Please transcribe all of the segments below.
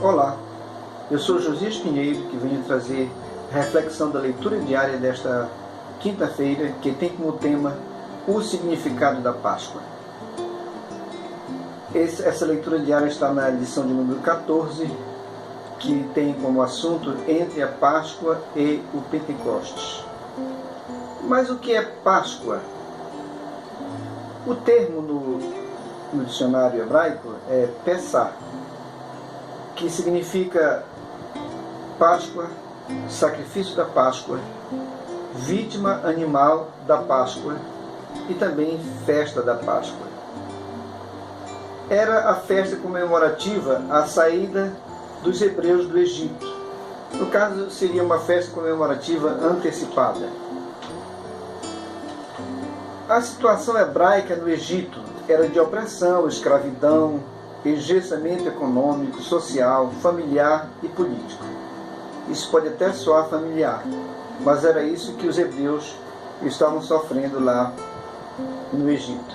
Olá, eu sou Josias Pinheiro, que venho trazer a reflexão da leitura diária desta quinta-feira, que tem como tema o significado da Páscoa. Essa leitura diária está na lição de número 14, que tem como assunto entre a Páscoa e o Pentecostes. Mas o que é Páscoa? O termo no dicionário hebraico é Pessah, que significa Páscoa, sacrifício da Páscoa, vítima animal da Páscoa e também festa da Páscoa. Era a festa comemorativa à saída dos hebreus do Egito. No caso, seria uma festa comemorativa antecipada. A situação hebraica no Egito era de opressão, escravidão, engessamento econômico, social, familiar e político. Isso pode até soar familiar, mas era isso que os hebreus estavam sofrendo lá no Egito.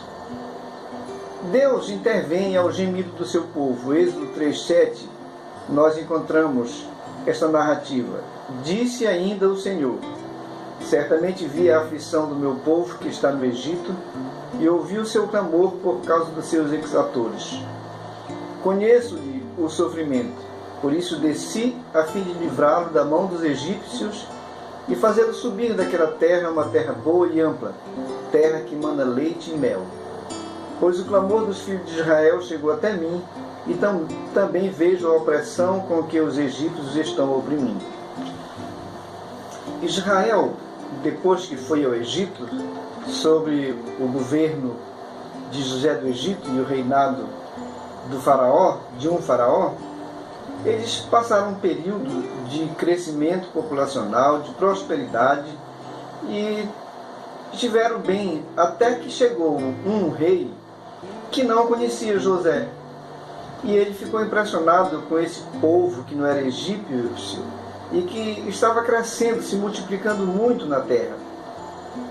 Deus intervém ao gemido do seu povo. Êxodo 3:7, nós encontramos esta narrativa. Disse ainda o Senhor: certamente vi a aflição do meu povo que está no Egito e ouvi o seu clamor por causa dos seus exatores. Conheço-lhe o sofrimento, por isso desci a fim de livrá-lo da mão dos egípcios e fazê-lo subir daquela terra, uma terra boa e ampla, terra que mana leite e mel. Pois o clamor dos filhos de Israel chegou até mim, e também vejo a opressão com que os egípcios estão oprimindo. Israel, depois que foi ao Egito, sob o governo de José do Egito e o reinado de um faraó, eles passaram um período de crescimento populacional, de prosperidade, e estiveram bem até que chegou um rei que não conhecia José. E ele ficou impressionado com esse povo que não era egípcio e que estava crescendo, se multiplicando muito na terra.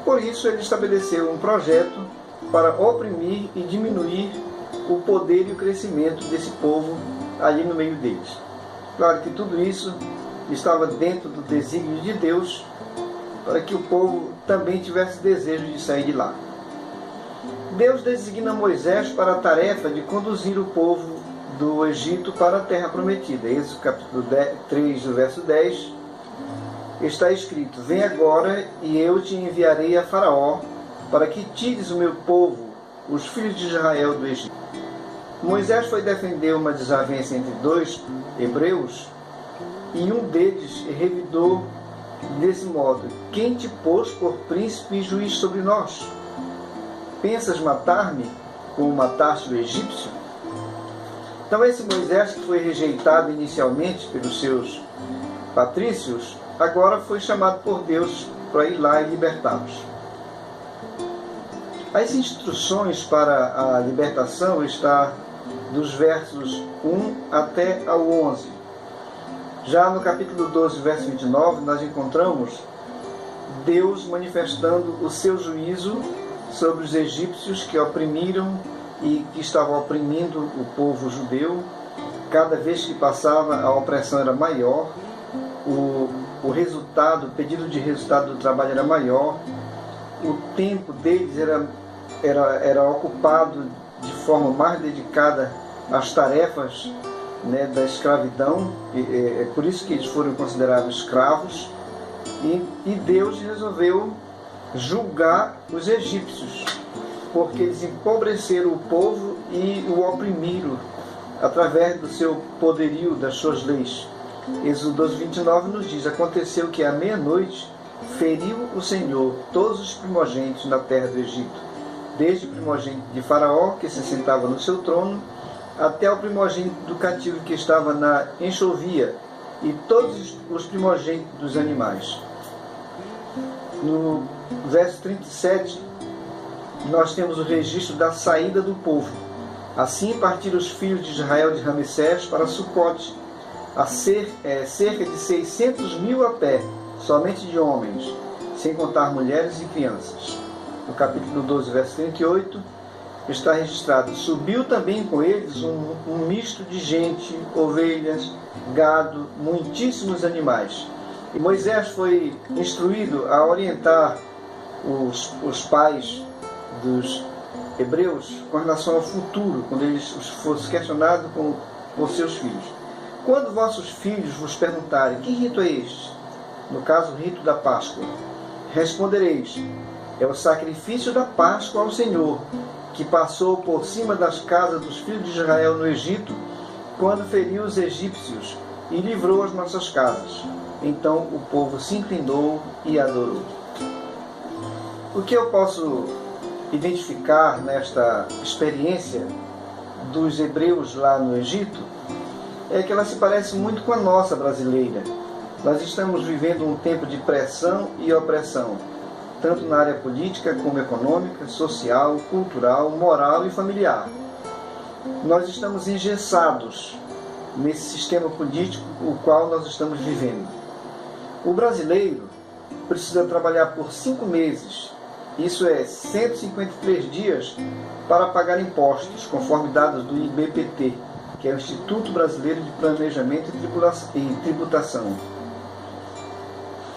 Por isso ele estabeleceu um projeto para oprimir e diminuir o poder e o crescimento desse povo ali no meio deles. Claro que tudo isso estava dentro do desígnio de Deus, para que o povo também tivesse desejo de sair de lá. Deus designa Moisés para a tarefa de conduzir o povo do Egito para a terra prometida. Êxodo capítulo 3, verso 10, está escrito: vem agora e eu te enviarei a Faraó, para que tires o meu povo, os filhos de Israel, do Egito. Moisés foi defender uma desavença entre dois hebreus, e um deles revidou desse modo: quem te pôs por príncipe e juiz sobre nós? Pensas matar-me como mataste o egípcio? Então esse Moisés, que foi rejeitado inicialmente pelos seus patrícios, agora foi chamado por Deus para ir lá e libertá-los. As instruções para a libertação estão dos versos 1 até ao 11. Já no capítulo 12, verso 29, nós encontramos Deus manifestando o seu juízo sobre os egípcios que oprimiram e que estavam oprimindo o povo judeu. Cada vez que passava, a opressão era maior, o pedido de resultado do trabalho era maior, o tempo deles era ocupado de forma mais dedicada às tarefas, da escravidão. É por isso que eles foram considerados escravos, e Deus resolveu julgar os egípcios, porque eles empobreceram o povo e o oprimiram através do seu poderio, das suas leis. Êxodo 12, 29 nos diz: aconteceu que à meia-noite feriu o Senhor todos os primogênitos na terra do Egito, desde o primogênito de Faraó, que se sentava no seu trono, até o primogênito do cativo que estava na enxovia, e todos os primogênitos dos animais. No verso 37, nós temos o registro da saída do povo. Assim partiram os filhos de Israel de Ramessés para Sucote, cerca de 600.000 a pé, somente de homens, sem contar mulheres e crianças. No capítulo 12, verso 38, está registrado: subiu também com eles um misto de gente, ovelhas, gado, muitíssimos animais. E Moisés foi instruído a orientar os pais dos hebreus com relação ao futuro, quando eles fossem questionados por seus filhos. Quando vossos filhos vos perguntarem: que rito é este? No caso, o rito da Páscoa. Respondereis: é o sacrifício da Páscoa ao Senhor, que passou por cima das casas dos filhos de Israel no Egito, quando feriu os egípcios e livrou as nossas casas. Então o povo se inclinou e adorou. O que eu posso identificar nesta experiência dos hebreus lá no Egito é que ela se parece muito com a nossa brasileira. Nós estamos vivendo um tempo de pressão e opressão, tanto na área política como econômica, social, cultural, moral e familiar. Nós estamos engessados nesse sistema político o qual nós estamos vivendo. O brasileiro precisa trabalhar por 5 meses, isso é 153 dias, para pagar impostos, conforme dados do IBPT, que é o Instituto Brasileiro de Planejamento e Tributação.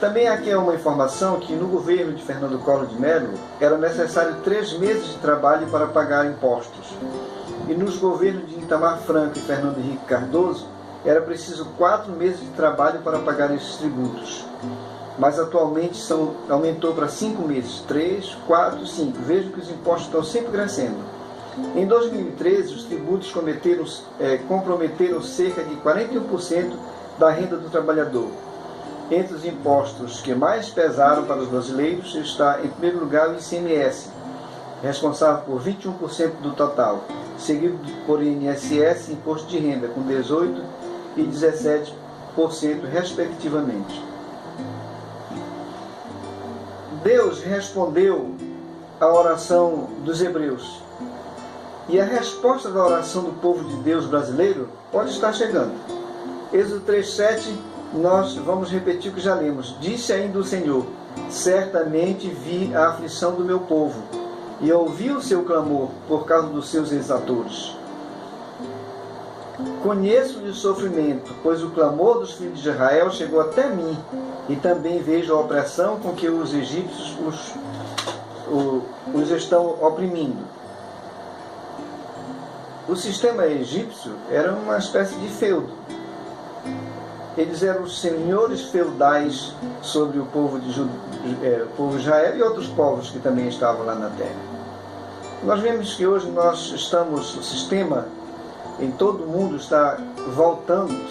Também aqui é uma informação que no governo de Fernando Collor de Mello era necessário 3 meses de trabalho para pagar impostos. E nos governos de Itamar Franco e Fernando Henrique Cardoso era preciso 4 meses de trabalho para pagar esses tributos. Mas atualmente aumentou para 5 meses, 3, 4, 5. Vejam que os impostos estão sempre crescendo. Em 2013, os tributos comprometeram cerca de 41% da renda do trabalhador. Entre os impostos que mais pesaram para os brasileiros está, em primeiro lugar, o ICMS, responsável por 21% do total, seguido por INSS e Imposto de Renda, com 18% e 17%, respectivamente. Deus respondeu à oração dos hebreus. E a resposta da oração do povo de Deus brasileiro pode estar chegando. Êxodo 3,7, nós vamos repetir o que já lemos. Disse ainda o Senhor: certamente vi a aflição do meu povo, e ouvi o seu clamor por causa dos seus exatores. Conheço-lhe o sofrimento, pois o clamor dos filhos de Israel chegou até mim, e também vejo a opressão com que os egípcios os estão oprimindo. O sistema egípcio era uma espécie de feudo. Eles eram os senhores feudais sobre o povo de Israel e outros povos que também estavam lá na terra. Nós vemos que hoje o sistema em todo o mundo está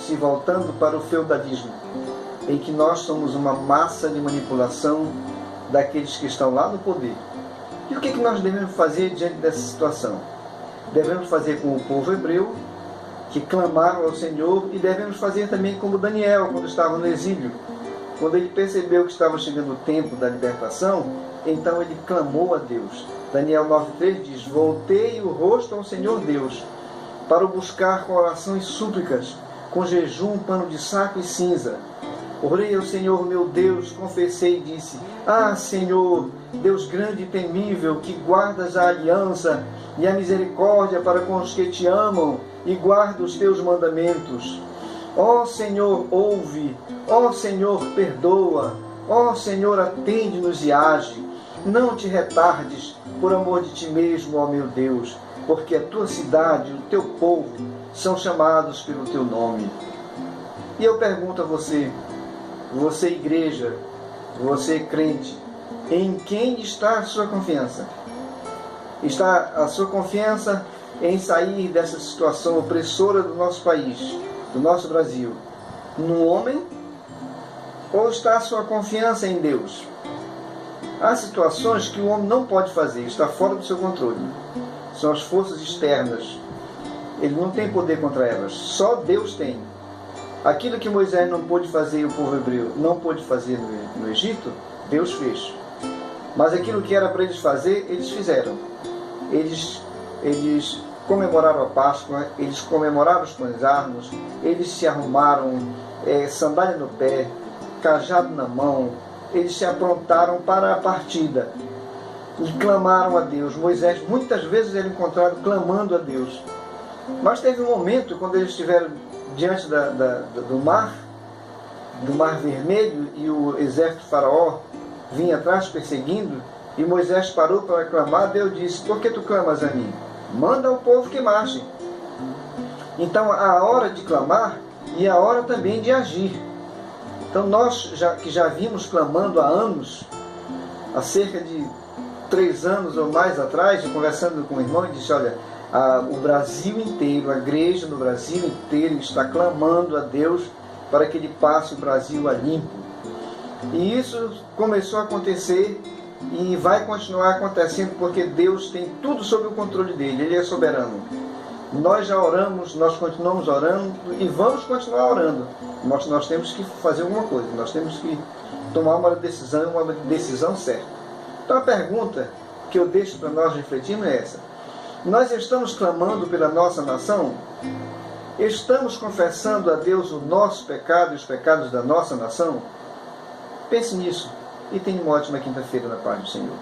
se voltando para o feudalismo, em que nós somos uma massa de manipulação daqueles que estão lá no poder. E o que nós devemos fazer diante dessa situação? Devemos fazer como o povo hebreu, que clamaram ao Senhor, e devemos fazer também como Daniel, quando estava no exílio. Quando ele percebeu que estava chegando o tempo da libertação, então ele clamou a Deus. Daniel 9,3 diz: voltei o rosto ao Senhor Deus, para o buscar com oração e súplicas, com jejum, pano de saco e cinza. Orei ao Senhor meu Deus, confessei e disse: ah, Senhor, Deus grande e temível, que guardas a aliança e a misericórdia para com os que te amam e guarda os teus mandamentos. Ó Senhor, ouve. Ó Senhor, perdoa. Ó Senhor, atende-nos e age. Não te retardes, por amor de ti mesmo, ó meu Deus, porque a tua cidade e o teu povo são chamados pelo teu nome. E eu pergunto a você igreja, você crente, em quem está a sua confiança? Está a sua confiança em sair dessa situação opressora do nosso país, do nosso Brasil, no homem? Ou está a sua confiança em Deus? Há situações que o homem não pode fazer, está fora do seu controle. São as forças externas. Ele não tem poder contra elas, só Deus tem. Aquilo que Moisés não pôde fazer e o povo hebreu não pôde fazer no Egito, Deus fez. Mas aquilo que era para eles fazer, eles fizeram. Eles comemoraram a Páscoa, eles comemoraram os pães armos, eles se arrumaram, sandália no pé, cajado na mão, eles se aprontaram para a partida. e clamaram a Deus. Moisés muitas vezes era encontrado clamando a Deus. Mas teve um momento, quando eles estiveram diante do mar Vermelho, e o exército de Faraó vinha atrás perseguindo, e Moisés parou para clamar. Deus disse: por que tu clamas a mim? Manda ao povo que marche. Então a hora de clamar e a hora também de agir. Então nós que já vimos clamando há anos, há cerca de 3 anos ou mais atrás, eu conversando com o irmão, e disse: olha, o Brasil inteiro, a igreja no Brasil inteiro está clamando a Deus para que Ele passe o Brasil a limpo. E isso começou a acontecer e vai continuar acontecendo, porque Deus tem tudo sob o controle dele, Ele é soberano. Nós já oramos, nós continuamos orando e vamos continuar orando. Nós temos que fazer alguma coisa, nós temos que tomar uma decisão certa. Então a pergunta que eu deixo para nós refletirmos é essa: nós estamos clamando pela nossa nação? Estamos confessando a Deus o nosso pecado e os pecados da nossa nação? Pense nisso e tenha uma ótima quinta-feira na paz do Senhor.